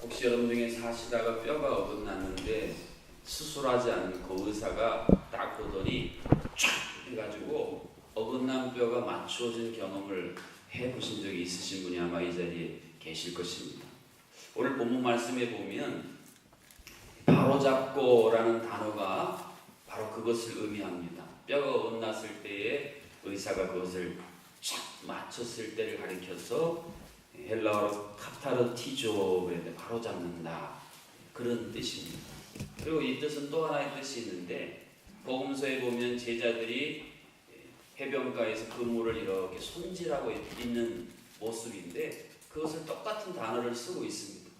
혹시 여러분 중에 사시다가 뼈가 어긋났는데 수술하지 않고 의사가 딱 보더니 촥 해가지고 어긋난 뼈가 맞추어진 경험을 해보신 적이 있으신 분이 아마 이 자리에 계실 것입니다. 오늘 본문 말씀에 보면 바로잡고라는 단어가 바로 그것을 의미합니다. 뼈가 어긋났을 때에 의사가 그것을 촥 맞췄을 때를 가리켜서 헬라어로 카타르티조에 바로잡는다, 그런 뜻입니다. 그리고 이 뜻은 또 하나의 뜻이 있는데, 복음서에 보면 제자들이 해변가에서 그물을 이렇게 손질하고 있는 모습인데 그것을 똑같은 단어를 쓰고 있습니다.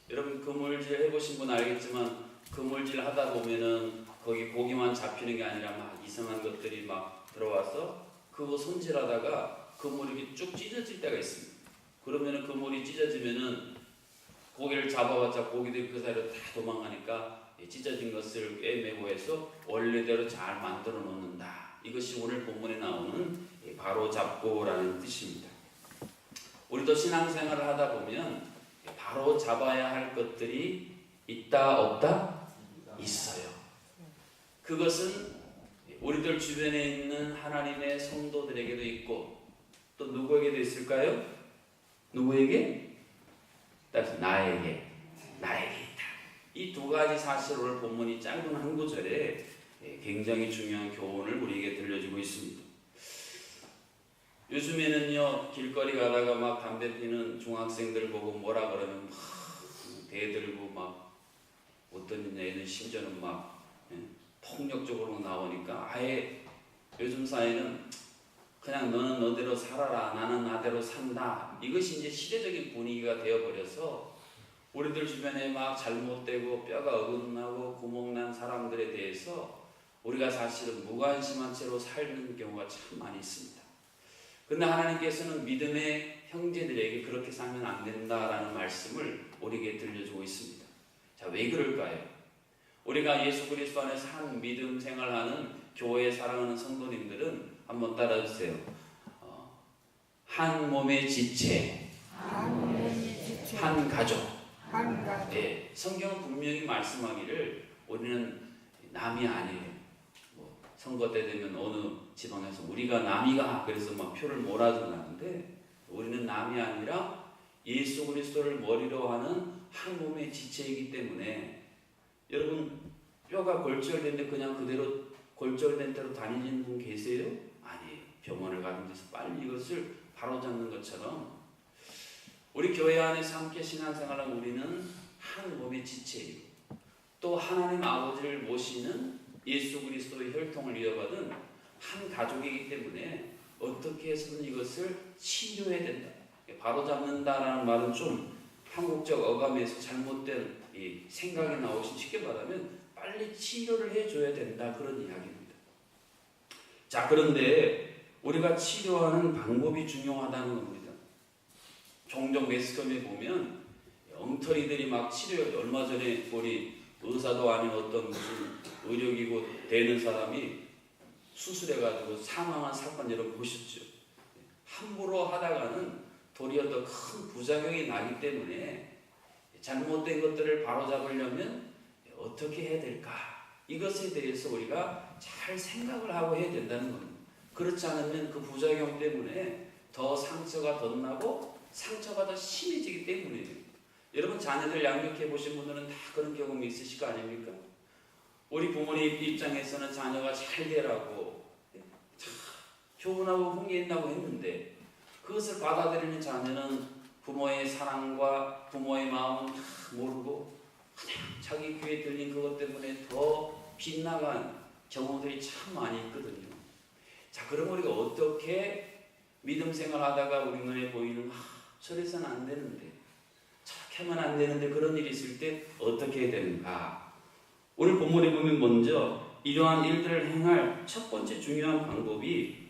여러분 그물질 해보신 분 알겠지만 그물질 하다 보면은 거기 고기만 잡히는 게 아니라 막 이상한 것들이 막 들어와서 그거 손질하다가 그물이 이렇게 쭉 찢어질 때가 있습니다. 그러면은 그물이 찢어지면은 고기를 잡아봤자 고기들이 그 사이로 다 도망가니까 찢어진 것을 꿰매고 해서 원래대로 잘 만들어 놓는다. 이것이 오늘 본문에 나오는 바로잡고라는 뜻입니다. 우리도 신앙생활을 하다 보면 바로 잡아야 할 것들이 있다 없다? 있어요. 그것은 우리들 주변에 있는 하나님의 성도들에게도 있고 또 누구에게도 있을까요? 누구에게? 나에게 있다. 이 두 가지 사실을 오늘 본문이 짧은 한 구절에 굉장히 중요한 교훈을 우리에게 들려주고 있습니다. 요즘에는요, 길거리 가다가 막 담배 피는 중학생들 보고 뭐라 그러면 막 대들고 막 어떤 애는 심지어는 막 폭력적으로 나오니까 아예 요즘 사회는 그냥 너는 너대로 살아라, 나는 나대로 산다, 이것이 이제 시대적인 분위기가 되어버려서 우리들 주변에 막 잘못되고 뼈가 어긋나고 구멍난 사람들에 대해서 우리가 사실은 무관심한 채로 살는 경우가 참 많이 있습니다. 그런데 하나님께서는 믿음의 형제들에게 그렇게 살면 안 된다라는 말씀을 우리에게 들려주고 있습니다. 자, 왜 그럴까요? 우리가 예수 그리스도 안에서 한 믿음 생활하는 교회에 사랑하는 성도님들은 한번 따라주세요. 한 몸의 지체, 한 가족. 네, 성경은 분명히 말씀하기를 우리는 남이 아니에요. 선거 때 되면 어느 지방에서 우리가 남이가 그래서 막 표를 몰아주는데 우리는 남이 아니라 예수 그리스도를 머리로 하는 한 몸의 지체이기 때문에, 여러분 뼈가 골절된데 그냥 그대로 골절된 대로 다니는 분 계세요? 아니에요. 병원을 가는 데서 빨리 이것을 바로잡는 것처럼 우리 교회 안에서 함께 신앙생활하는 우리는 한 몸의 지체이고 또 하나님 아버지를 모시는 예수 그리스도의 혈통을 이어받은 한 가족이기 때문에 어떻게 해서든 이것을 치료해야 된다. 바로잡는다라는 말은 좀 한국적 어감에서 잘못된 이 생각이 나오신, 쉽게 말하면 빨리 치료를 해줘야 된다, 그런 이야기입니다. 자, 그런데 우리가 치료하는 방법이 중요하다는 겁니다. 종종 매스컴에 보면 엉터리들이 막 치료, 얼마 전에 우리 의사도 아닌 어떤 무슨 의료기구 되는 사람이 수술해가지고 사망한 사건 여러분 보셨죠? 함부로 하다가는 도리어 더 큰 부작용이 나기 때문에 잘못된 것들을 바로잡으려면 어떻게 해야 될까? 이것에 대해서 우리가 잘 생각을 하고 해야 된다는 겁니다. 그렇지 않으면 그 부작용 때문에 더 상처가 더 나고 상처가 더 심해지기 때문이에요. 여러분 자녀들 양육해 보신 분들은 다 그런 경험이 있으실 거 아닙니까? 우리 부모님 입장에서는 자녀가 잘 되라고 교훈하고 홍해한다고 했는데 그것을 받아들이는 자녀는 부모의 사랑과 부모의 마음은 다 모르고 그냥 자기 귀에 들린 그것 때문에 더 빗나간 경우들이 참 많이 있거든요. 자, 그럼 우리가 어떻게 믿음 생활하다가 우리 눈에 보이는 저래서는 안 되는데 저렇게 하면 안 되는데 그런 일이 있을 때 어떻게 해야 되는가? 오늘 본문에 보면 먼저 이러한 일들을 행할 첫 번째 중요한 방법이,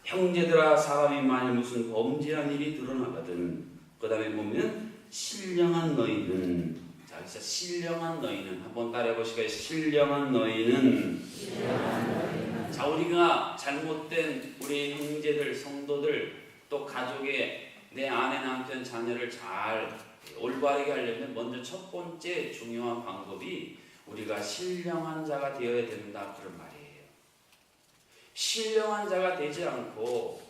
형제들아 사람이 만일 무슨 범죄한 일이 드러나거든, 그 다음에 보면 신령한 너희는, 자 그래서 신령한 너희는 한번 따라해 보시겠어요? 신령한 너희는. 자, 우리가 잘못된 우리 형제들 성도들 또 가족의 내 아내 남편 자녀를 잘 올바르게 하려면 먼저 첫 번째 중요한 방법이 우리가 신령한 자가 되어야 된다 그런 말이에요. 신령한 자가 되지 않고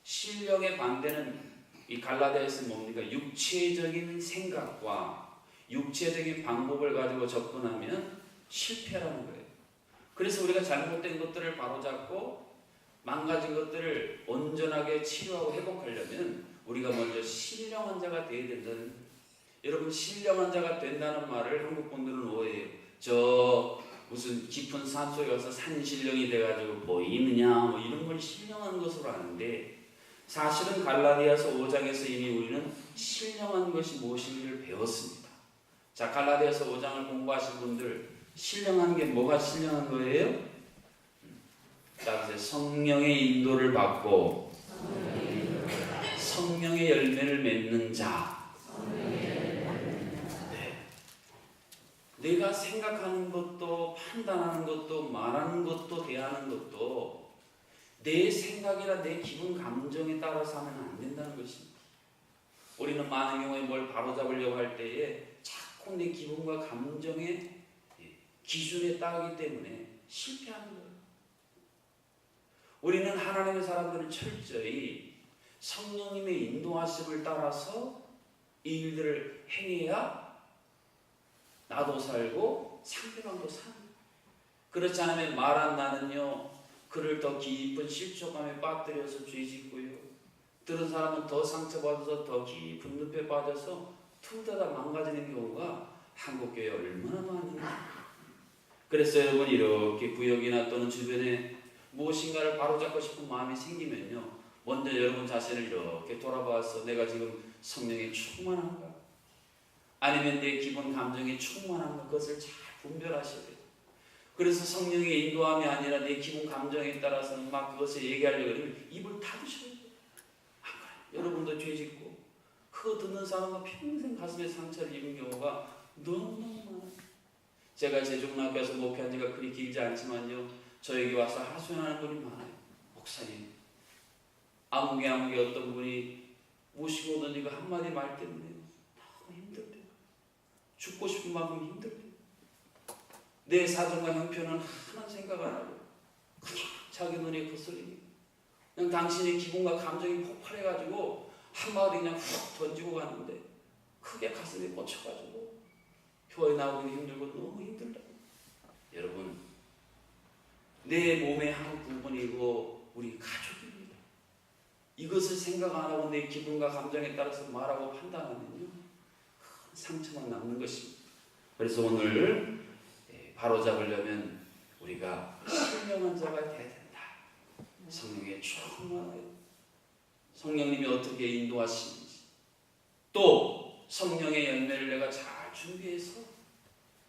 신령의 반대는 이 갈라디아에서 뭡니까? 육체적인 생각과 육체적인 방법을 가지고 접근하면 실패라는 거예요. 그래서 우리가 잘못된 것들을 바로잡고 망가진 것들을 온전하게 치료하고 회복하려면 우리가 먼저 신령한 자가 되어야 된다는 거예요. 여러분, 신령한 자가 된다는 말을 한국 분들은 오해해요. 저 무슨 깊은 산속에 가서 산신령이 돼가지고 보이느냐 뭐 이런 걸 신령한 것으로 아는데, 사실은 갈라디아서 5장에서 이미 우리는 신령한 것이 무엇인지를 배웠습니다. 자, 갈라디아서 5장을 공부하신 분들, 신령한 게 뭐가 신령한 거예요? 자, 성령의 인도를 받고 성령의 열매를 맺는 자. 네. 내가 생각하는 것도 판단하는 것도 말하는 것도 대하는 것도 내 생각이나 내 기분 감정에 따라서 하면 안 된다는 것입니다. 우리는 많은 경우에 뭘 바로잡으려고 할 때에 자꾸 내 기분과 감정의 기준에 따르기 때문에 실패하는 거예요. 우리는 하나님의 사람들은 철저히 성령님의 인도하심을 따라서 이 일들을 행해야 나도 살고 상대방도 사는 거예요. 그렇지 않으면 말한 나는요, 그를 더 깊은 실족감에 빠뜨려서 죄짓고요, 들은 사람은 더 상처받아서 더 깊은 늪에 빠져서 둘 다 망가지는 경우가 한국교회에 얼마나 많은가. 그래서 여러분, 이렇게 구역이나 또는 주변에 무엇인가를 바로잡고 싶은 마음이 생기면요, 먼저 여러분 자신을 이렇게 돌아봐서 내가 지금 성령에 충만한가? 아니면 내 기분 감정에 충만한가? 그것을 잘 분별하셔야 돼요. 그래서 성령의 인도함이 아니라 내 기분 감정에 따라서는 막 그것을 얘기하려고 그러면 입을 닫으셔야 돼요. 여러분도 죄짓고 그거 듣는 사람은 평생 가슴에 상처를 입은 경우가 너무너무 많아요. 제가 제중학교에서 목회한 지가 그리 길지 않지만요, 저에게 와서 하소연하는 분이 많아요. 목사님, 아무개 어떤 분이 모시고 오던 이거 한마디 말 때문에 너무 힘들대요. 죽고 싶은 만큼 힘들대요. 내 사정과 형편은 하나 생각 안 하고 그냥 자기 눈에 거슬리니 그냥 당신의 기분과 감정이 폭발해가지고 한마디 그냥 훅 던지고 가는데 크게 가슴에 꽂혀가지고 교회 나오기도 힘들고 너무 힘들다고. 여러분, 내 몸의 한 부분이고 우리 가족입니다. 이것을 생각 안 하고 내 기분과 감정에 따라서 말하고 판단하면요, 큰 상처만 남는 것입니다. 그래서 오늘 바로잡으려면 우리가 신령한 자가 되어야 된다. 성령의 충만하여 성령님이 어떻게 인도하시는지, 또 성령의 열매를 내가 잘 준비해서,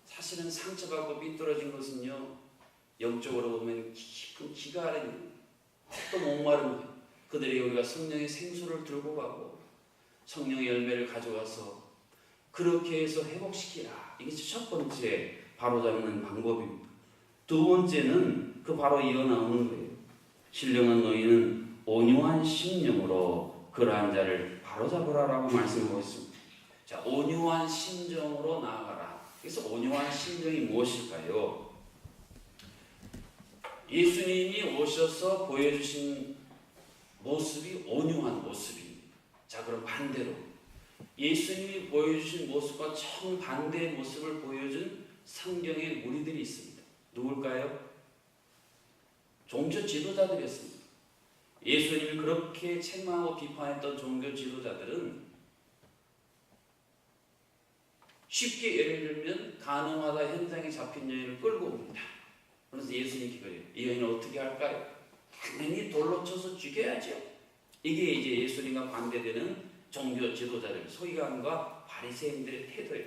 사실은 상처받고 삐뚤어진 것은요, 영적으로 보면 깊은 기가 아래는 또 목마른 거예요. 그들에게 우리가 성령의 생수를 들고 가고 성령의 열매를 가져와서 그렇게 해서 회복시키라. 이게 첫 번째 바로잡는 방법입니다. 두 번째는 그 바로 이어나오는 거예요. 신령한 너희는 온유한 심령으로 그러한 자를 바로잡으라라고 말씀하고 있습니다. 자, 온유한 심정으로 나아가라. 그래서 온유한 심정이 무엇일까요? 예수님이 오셔서 보여주신 모습이 온유한 모습입니다. 자, 그럼 반대로 예수님이 보여주신 모습과 정반대의 모습을 보여준 성경의 무리들이 있습니다. 누굴까요? 종교 지도자들이었습니다. 예수님이 그렇게 책망하고 비판했던 종교 지도자들은 쉽게 예를 들면 가늠하다 현장에 잡힌 여인을 끌고 옵니다. 그래서 예수님께 그래요. 이 여인을 어떻게 할까요? 당연히 돌로 쳐서 죽여야죠. 이게 이제 예수님과 반대되는 종교 지도자들, 서기관과 바리새인들의 태도예요.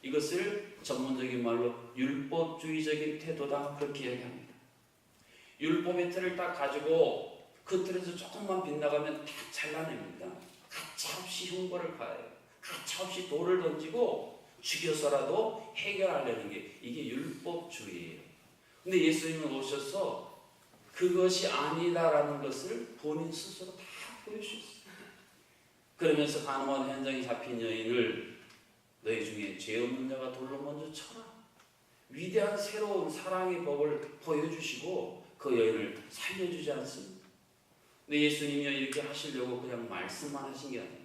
이것을 전문적인 말로 율법주의적인 태도다, 그렇게 이야기합니다. 율법의 틀을 딱 가지고 그 틀에서 조금만 빗나가면 다 잘라냅니다. 가차없이 흉보를 가해요. 가차없이 돌을 던지고 죽여서라도 해결하려는 게 이게 율법주의예요. 근데 예수님은 오셔서 그것이 아니다라는 것을 본인 스스로 다 보여주셨어요. 그러면서 간호한 현장에 잡힌 여인을 너희 중에 죄 없는 자가 돌로 먼저 쳐라. 위대한 새로운 사랑의 법을 보여주시고 그 여인을 살려주지 않습니까? 근데 예수님이 이렇게 하시려고 그냥 말씀만 하신 게 아니에요.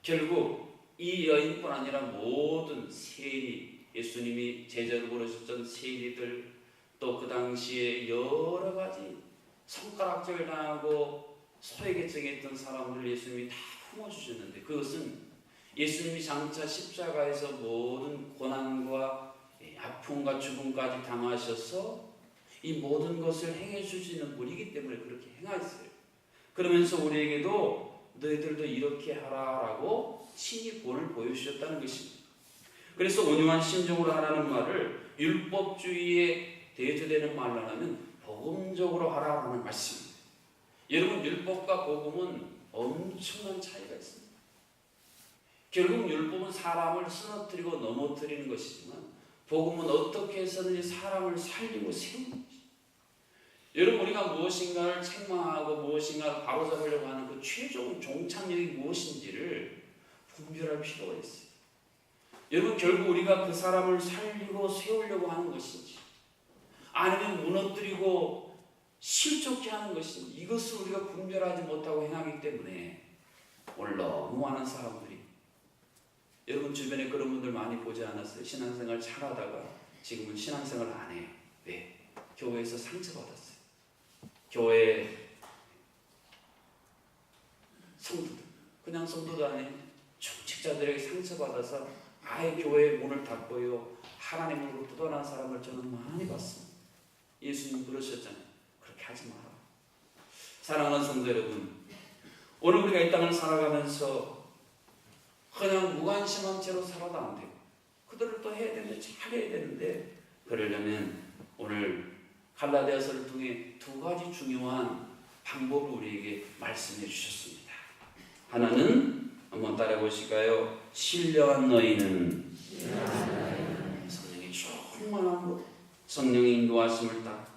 결국 이 여인뿐 아니라 모든 세리, 예수님이 제자로 부르셨던 세리들, 또 그 당시에 여러 가지 손가락질 당하고 소외계층에 있던 사람들을 예수님이 다 품어주셨는데, 그것은 예수님이 장차 십자가에서 모든 고난과 아픔과 죽음까지 당하셔서 이 모든 것을 행해 주시는 분이기 때문에 그렇게 행하셨어요. 그러면서 우리에게도 너희들도 이렇게 하라라고 친히 본을 보여주셨다는 것입니다. 그래서 온유한 심정으로 하라는 말을 율법주의에 대조되는 말로 하면 복음적으로 하라라는 말씀입니다. 여러분, 율법과 복음은 엄청난 차이가 있습니다. 결국 율법은 사람을 쓰러뜨리고 넘어뜨리는 것이지만 복음은 어떻게 해서든지 사람을 살리고 세우는 것입니다. 여러분, 우리가 무엇인가를 책망하고 무엇인가를 바로잡으려고 하는 그 최종 종착역이 무엇인지를 분별할 필요가 있어요. 여러분, 결국 우리가 그 사람을 살리고 세우려고 하는 것인지, 아니면 무너뜨리고 실족케 하는 것인지, 이것을 우리가 분별하지 못하고 행하기 때문에 오늘 너무 많은 사람들이, 여러분 주변에 그런 분들 많이 보지 않았어요? 신앙생활 잘하다가 지금은 신앙생활 안 해요. 왜? 교회에서 상처받았어요. 교회 성도들, 그냥 성도도 아닌 충직자들에게 상처받아서 아예 교회의 문을 닫고요, 하나님으로부터 떠난 사람을 저는 많이 봤습니다. 예수님 그러셨잖아요. 그렇게 하지 마라. 사랑하는 성도 여러분, 오늘 우리가 이 땅을 살아가면서 그냥 무관심한 채로 살아도 안 되고, 그들을 또 해야 되는데, 잘 해야 되는데, 그러려면 오늘 갈라디아서를 통해 두 가지 중요한 방법을 우리에게 말씀해 주셨습니다. 하나는 한번 따라해 보실까요? 신령한 너희는 성령이 충만한 것, 성령의 인도하심을 따라,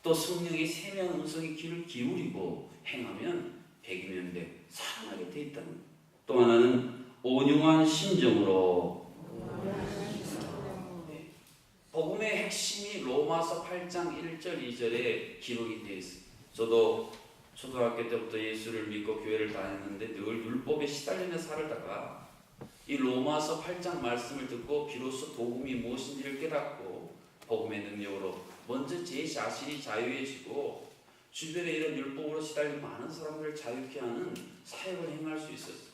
또 성령의 세미한 음성의 귀를 기울이고 행하면 백이면 백 살아나게 돼 있다는 것. 또 하나는 온유한 심정으로. 복음의 핵심이 로마서 8장 1절 2절에 기록이 되어 있어요. 저도 초등학교 때부터 예수를 믿고 교회를 다녔는데 늘 율법에 시달리며 살다가 이 로마서 8장 말씀을 듣고 비로소 복음이 무엇인지를 깨닫고 복음의 능력으로 먼저 제 자신이 자유해지고 주변에 이런 율법으로 시달린 많은 사람들을 자유케 하는 사역을 행할 수 있었어요.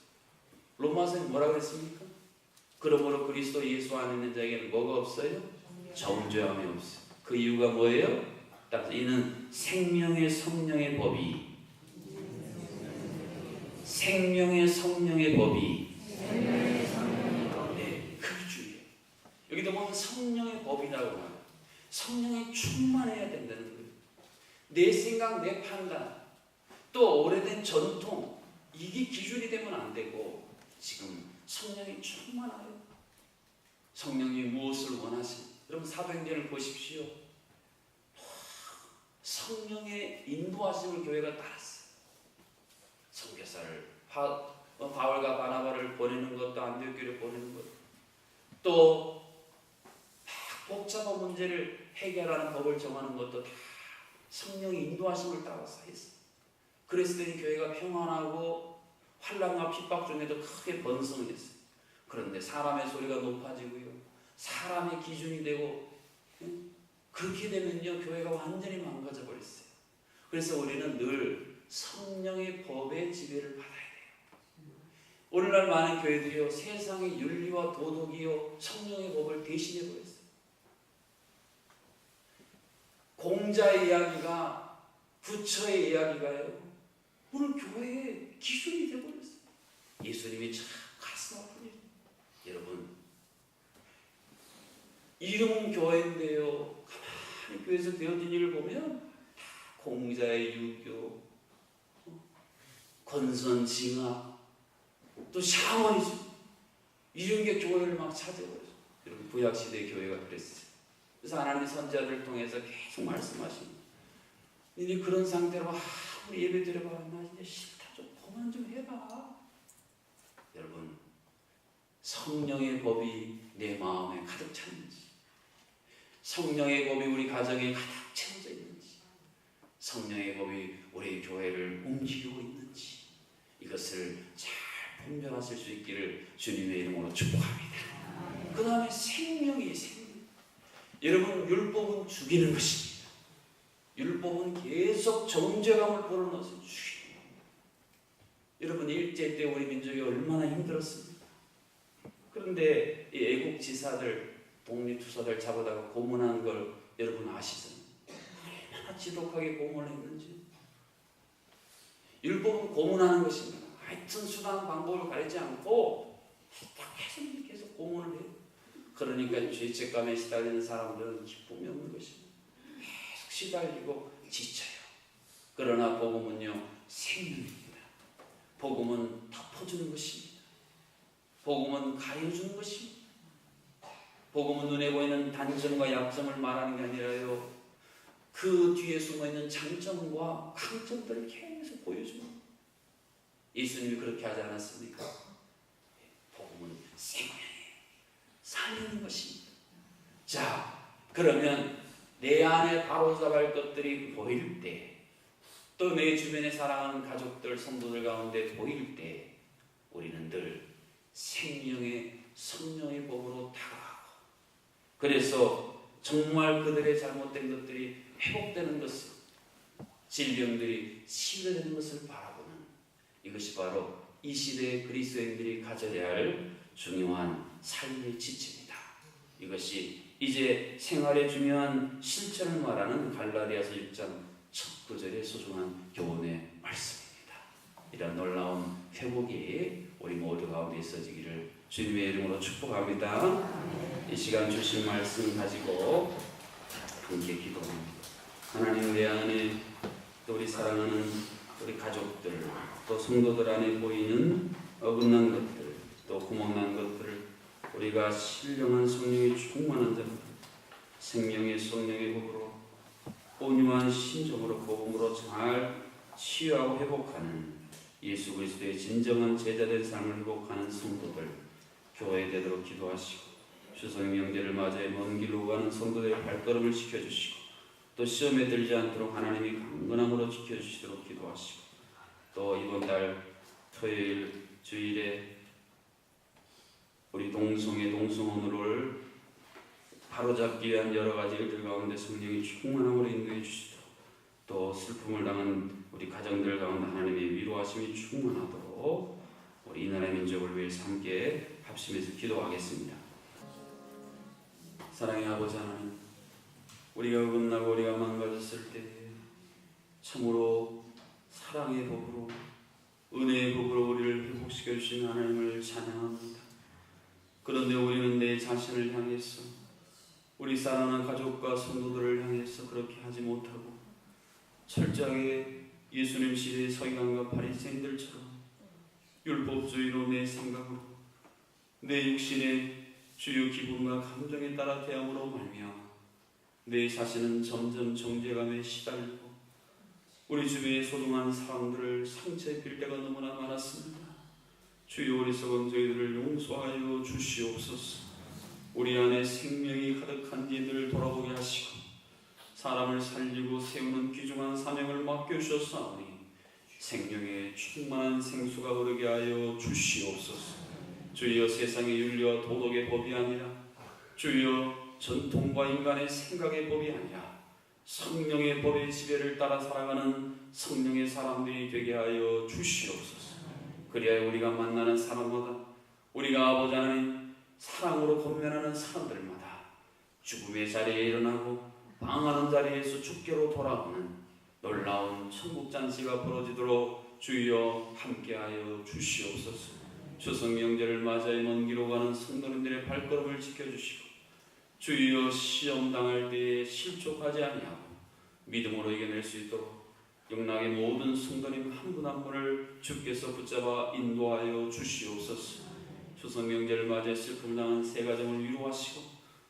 로마서에 뭐라고 했습니까? 그러므로 그리스도 예수 안에 있는 자에게는 뭐가 없어요? 정죄함이 없어요. 그 이유가 뭐예요? 따라서 이는 생명의 성령의 법이, 생명의 성령의 법이, 네, 그게 주예요. 여기도 보면 성령의 법이라고 하요. 성령에 충만해야 된다는 거예요. 내 생각, 내 판단, 또 오래된 전통, 이게 기준이 되면 안 되고, 지금 성령이 충만하여 성령이 무엇을 원하시는지. 여러분 사도행전을 보십시오. 성령의 인도하심을 교회가 따랐어요. 선교사를 바울과 바나바를 보내는 것도, 안디옥교를 보내는 것, 또 복잡한 문제를 해결하는 법을 정하는 것도 다 성령의 인도하심을 따라서 했어요. 그랬을 때 교회가 평안하고 환난과 핍박 중에도 크게 번성했어요. 그런데 사람의 소리가 높아지고요, 사람의 기준이 되고, 그렇게 되면요 교회가 완전히 망가져 버렸어요. 그래서 우리는 늘 성령의 법의 지배를 받아야 돼요. 오늘날 많은 교회들이요, 세상의 윤리와 도덕이요 성령의 법을 대신해 버렸어요. 공자의 이야기가, 부처의 이야기가요 오늘 교회의 기준이 되어버렸어요. 예수님이 참 가슴 아프네요. 여러분, 이름은 교회인데요, 가만히 교회에서 되어진 일을 보면 다 공자의 유교, 권선징악, 또 샤머니즘, 이런 게 교회를 막 차지해버렸어요. 여러분, 구약시대 교회가 그랬어요. 그래서 하나님의 선지자들을 통해서 계속 말씀하십니다. 이제 그런 상태로 아무리 예배 드려봐, 나 이제 싫다, 좀 그만 좀 해봐. 여러분, 성령의 법이 내 마음에 가득 찼는지, 성령의 법이 우리 가정에 가득 채워져 있는지, 성령의 법이 우리 교회를 움직이고 있는지, 이것을 잘 분별하실 수 있기를 주님의 이름으로 축복합니다. 그 다음에 생명이 생명. 여러분, 율법은 죽이는 것입니다. 율법은 계속 정죄감을 불어넣어서 죽이는 겁니다. 여러분, 일제 때 우리 민족이 얼마나 힘들었습니까? 그런데 이 애국 지사들, 독립투사들 잡아다가 고문한 걸 여러분 아시죠? 얼마나 지독하게 고문을 했는지. 율법은 고문하는 것입니다. 하여튼 수단 방법을 가리지 않고 딱 해서 계속 고문을 해요. 그러니까 죄책감에 시달리는 사람들은 기쁨이 없는 것입니다. 계속 시달리고 지쳐요. 그러나 복음은요, 생명입니다. 복음은 덮어주는 것입니다. 복음은 가려주는 것입니다. 복음은 눈에 보이는 단점과 약점을 말하는 게 아니라요, 그 뒤에 숨어있는 장점과 강점들을 계속 보여줍니다. 예수님이 그렇게 하지 않았습니까? 복음은 생명이에요. 살리는 것입니다. 자, 그러면 내 안에 바로잡을 것들이 보일 때, 또 내 주변에 사랑하는 가족들, 성도들 가운데 보일 때, 우리는 늘 생명의 성령의 법으로 다가가고, 그래서 정말 그들의 잘못된 것들이 회복되는 것을, 질병들이 치유되는 것을 바라보는, 이것이 바로 이 시대의 그리스도인들이 가져야 할 중요한 삶의 지침이다. 이것이 이제 생활의 중요한 실천을 말하는 갈라디아서 6장 첫 구절의 소중한 교훈의 말씀입니다. 이런 놀라운 회복이 우리 모두 가운데 있어지기를 주님의 이름으로 축복합니다. 이 시간 주신 말씀 가지고 함께 기도합니다. 하나님, 내 안에 또 우리 사랑하는 우리 가족들, 또 성도들 안에 보이는 어긋난 것들, 또 구멍난 것들을 우리가 신령한 성령이 충만한 자들, 생명의 성령의 법으로 온유한 심정으로 복음으로 잘 치유하고 회복하는 예수 그리스도의 진정한 제자된 삶을 회복하는 성도들 교회 되도록 기도하시고, 추석 명절을 맞이해 먼 길로 가는 성도들의 발걸음을 지켜주시고, 또 시험에 들지 않도록 하나님이 강건함으로 지켜주시도록 기도하시고, 또 이번 달 토요일 주일에 우리 동성의 동성혼을 바로잡기 위한 여러 가지 일들 가운데 성령이 충만함으로 인도해 주시도록, 또 슬픔을 당한 우리 가정들 가운데 하나님의 위로하심이 충만하도록 우리 이 나라의 민족을 위해서 함께 합심해서 기도하겠습니다. 사랑의 아버지 하나님, 우리가 어긋나고 우리가 망가졌을 때 참으로 사랑의 법으로, 은혜의 법으로 우리를 회복시켜 주신 하나님을 찬양합니다. 그런데 우리는 내 자신을 향해서, 우리 사랑하는 가족과 성도들을 향해서 그렇게 하지 못하고 철저하게 예수님 시대의 서기관과 바리새인들처럼 율법주의로 내 생각으로, 내 육신의 주요 기분과 감정에 따라 대함으로 말미암아 내 자신은 점점 정죄감에 시달리고 우리 주변의 소중한 사람들을 상처에 빌 때가 너무나 많았습니다. 주여, 어리석은 저희들을 용서하여 주시옵소서. 우리 안에 생명이 가득한 이들을 돌아보게 하시고 사람을 살리고 세우는 귀중한 사명을 맡겨주셨사오니 생명의 충만한 생수가 흐르게 하여 주시옵소서. 주여, 세상의 윤리와 도덕의 법이 아니라, 주여, 전통과 인간의 생각의 법이 아니라 성령의 법의 지배를 따라 살아가는 성령의 사람들이 되게 하여 주시옵소서. 그리하여 우리가 만나는 사람마다, 우리가 아버지 하나님 사랑으로 건면하는 사람들마다 죽음의 자리에 일어나고 방황하는 자리에서 죽게로 돌아오는 놀라운 천국 잔치가 벌어지도록 주여 함께하여 주시옵소서. 추석 명절을 맞이해 먼 길로 가는 성도님들의 발걸음을 지켜주시고, 주여, 시험 당할 때에 실족하지 아니하고 믿음으로 이겨낼 수 있도록 영락의 모든 성도님 한 분 한 분을 주께서 붙잡아 인도하여 주시옵소서. 추석 명절을 맞이해 슬픔을 당한 세 가정을 위로하시고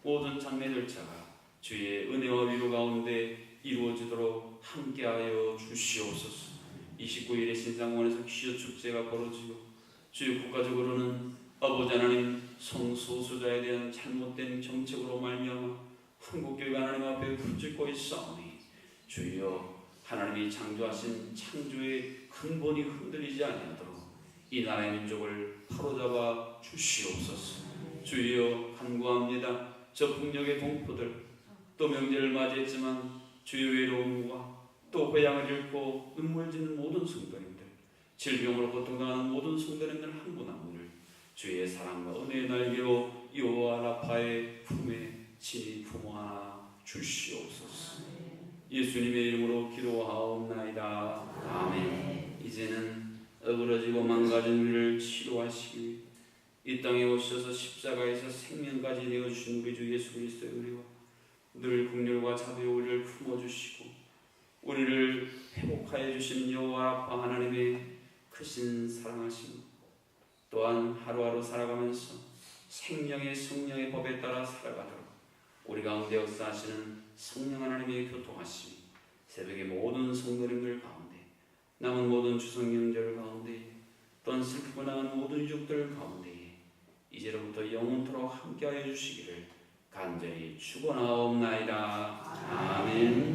모든 장례절차가 주의 은혜와 위로 가운데 이루어지도록 함께하여 주시옵소서. 29일에 신상원에서 귀여 축제가 벌어지고 주의 국가적으로는 아버지 하나님 성소수자에 대한 잘못된 정책으로 말미암아 한국교회가 하나님 앞에 부르짖고 있사오니 주여 하나님이 창조하신 창조의 근본이 흔들리지 아니하도록 이 나라의 민족을 바로잡아 주시옵소서. 주여 간구합니다. 저 북녘의 동포들 또 명절을 맞이했지만 주의 외로움과 또 고향을 잃고 눈물 짓는 모든 성도님들, 질병으로 고통당하는 모든 성도님들 한 분 한 분을 주의 사랑과 은혜의 날개로 여호와 라파의 품에 친히 품어하나 주시옵소서. 예수님의 이름으로 기도하옵나이다. 아멘. 이제는 어그러지고 망가진 우리를 치료하시기 위해 이 땅에 오셔서 십자가에서 생명까지 내어주신 우리 주 예수 그리스도의 은혜와 늘 긍휼과 자비로 우리를 품어주시고 우리를 회복하여 주시는 여호와 라파 하나님의 크신 사랑하심, 또한 하루하루 살아가면서 생명의 성령의 법에 따라 살아가도록 우리 가운데 역사하시는 성령 하나님의 교통하심이 새벽의 모든 성도님들 가운데, 남은 모든 추석명절 가운데, 또한 슬픔을 당한 모든 유족들 가운데 이제로부터 영원토록 함께하여 주시기를 간절히 축원하옵나이다. 아멘.